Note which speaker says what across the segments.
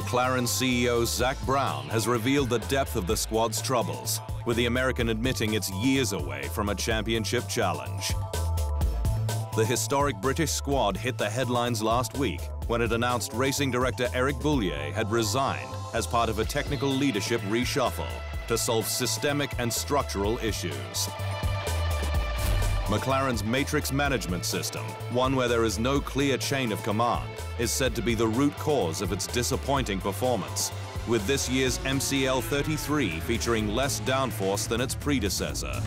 Speaker 1: McLaren CEO Zak Brown has revealed the depth of the squad's troubles, with the American admitting it's years away from a championship challenge. The historic British squad hit the headlines last week when it announced racing director Eric Boullier had resigned as part of a technical leadership reshuffle to solve systemic and structural issues. McLaren's matrix management system, one where there is no clear chain of command, is said to be the root cause of its disappointing performance, with this year's MCL 33 featuring less downforce than its predecessor.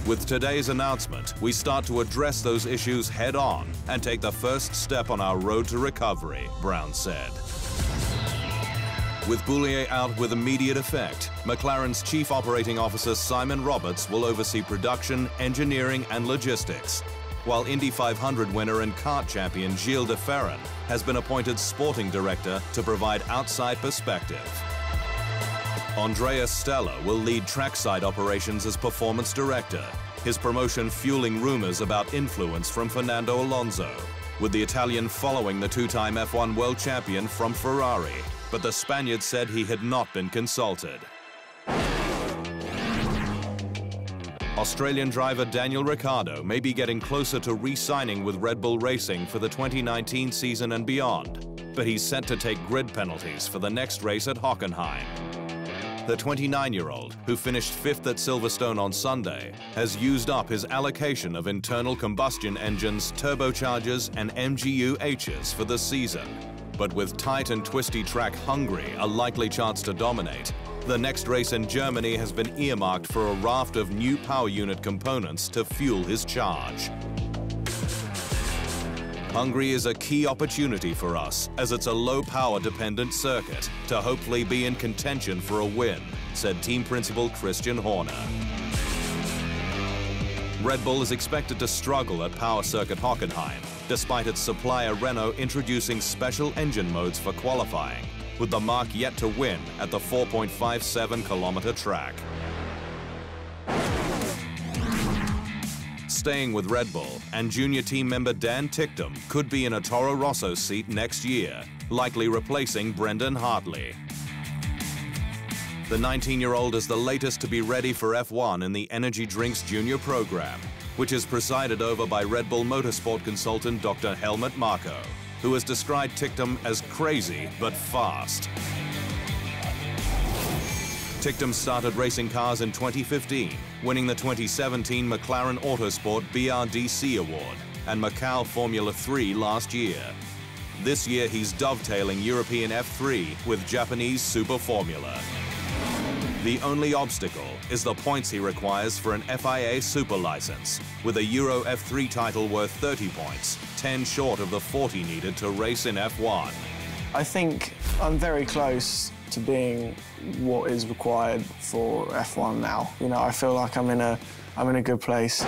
Speaker 1: With today's announcement, we start to address those issues head-on and take the first step on our road to recovery, Brown said. With Boullier out with immediate effect, McLaren's Chief Operating Officer Simon Roberts will oversee production, engineering and logistics, while Indy 500 winner and kart champion Gilles de Ferran has been appointed Sporting Director to provide outside perspective. Andrea Stella will lead trackside operations as Performance Director, his promotion fueling rumors about influence from Fernando Alonso, with the Italian following the two-time F1 world champion from Ferrari, but the Spaniard said he had not been consulted. Australian driver Daniel Ricciardo may be getting closer to re-signing with Red Bull Racing for the 2019 season and beyond, but he's set to take grid penalties for the next race at Hockenheim. The 29-year-old, who finished 5th at Silverstone on Sunday, has used up his allocation of internal combustion engines, turbochargers and MGU-Hs for the season. But with tight and twisty track Hungary a likely chance to dominate, the next race in Germany has been earmarked for a raft of new power unit components to fuel his charge. Hungary is a key opportunity for us, as it's a low-power dependent circuit, to hopefully be in contention for a win, said team principal Christian Horner. Red Bull is expected to struggle at Power Circuit Hockenheim, despite its supplier Renault introducing special engine modes for qualifying, with the marque yet to win at the 4.57-kilometer track. Staying with Red Bull, and junior team member Dan Ticktum could be in a Toro Rosso seat next year, likely replacing Brendan Hartley. The 19-year-old is the latest to be ready for F1 in the Energy Drinks Junior program, which is presided over by Red Bull motorsport consultant Dr. Helmut Marko, who has described Ticktum as crazy but fast. Ticktum started racing cars in 2015, winning the 2017 McLaren Autosport BRDC Award and Macau Formula 3 last year. This year he's dovetailing European F3 with Japanese Super Formula. The only obstacle is the points he requires for an FIA Super license, with a Euro F3 title worth 30 points, 10 short of the 40 needed to race in F1.
Speaker 2: I think I'm very close to being what is required for F1 now. You know, I feel like I'm in a good place.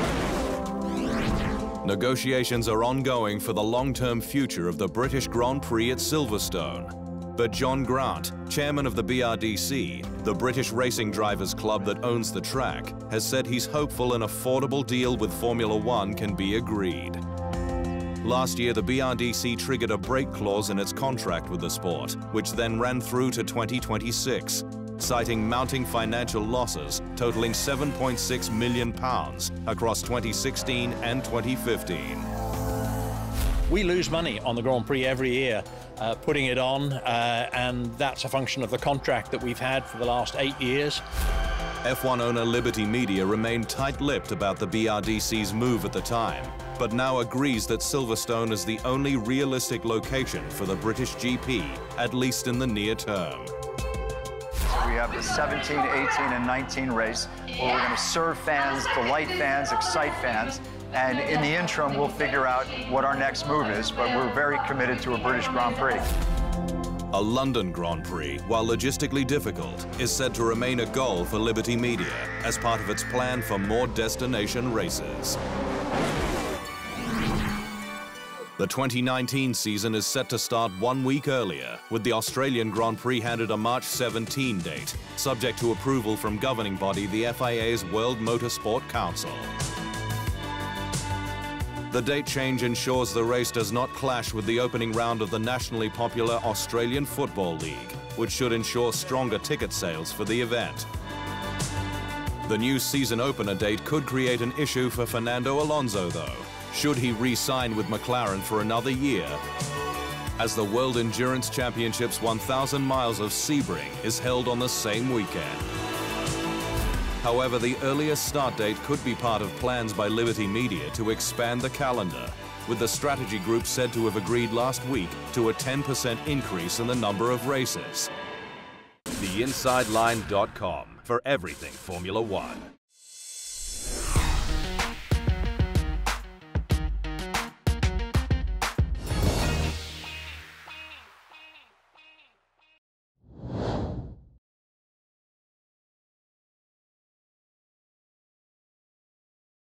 Speaker 1: Negotiations are ongoing for the long-term future of the British Grand Prix at Silverstone. But John Grant, chairman of the BRDC, the British Racing Drivers Club that owns the track, has said he's hopeful an affordable deal with Formula One can be agreed. Last year, the BRDC triggered a break clause in its contract with the sport, which then ran through to 2026, citing mounting financial losses totaling £7.6 million across 2016 and 2015.
Speaker 3: We lose money on the Grand Prix every year putting it on, and that's a function of the contract that we've had for the last 8 years.
Speaker 1: F1 owner Liberty Media remained tight-lipped about the BRDC's move at the time, but now agrees that Silverstone is the only realistic location for the British GP, at least in the near term.
Speaker 4: So we have the 17, 18, and 19 race, where we're going to serve fans, delight fans, excite fans, and in the interim, we'll figure out what our next move is, but we're very committed to a British Grand Prix.
Speaker 1: A London Grand Prix, while logistically difficult, is said to remain a goal for Liberty Media as part of its plan for more destination races. The 2019 season is set to start 1 week earlier, with the Australian Grand Prix handed a March 17 date, subject to approval from governing body the FIA's World Motorsport Council. The date change ensures the race does not clash with the opening round of the nationally popular Australian Football League, which should ensure stronger ticket sales for the event. The new season opener date could create an issue for Fernando Alonso, though, should he re-sign with McLaren for another year, as the World Endurance Championships 1,000 miles of Sebring is held on the same weekend. However, the earliest start date could be part of plans by Liberty Media to expand the calendar, with the strategy group said to have agreed last week to a 10% increase in the number of races. TheInsideLine.com for everything Formula One.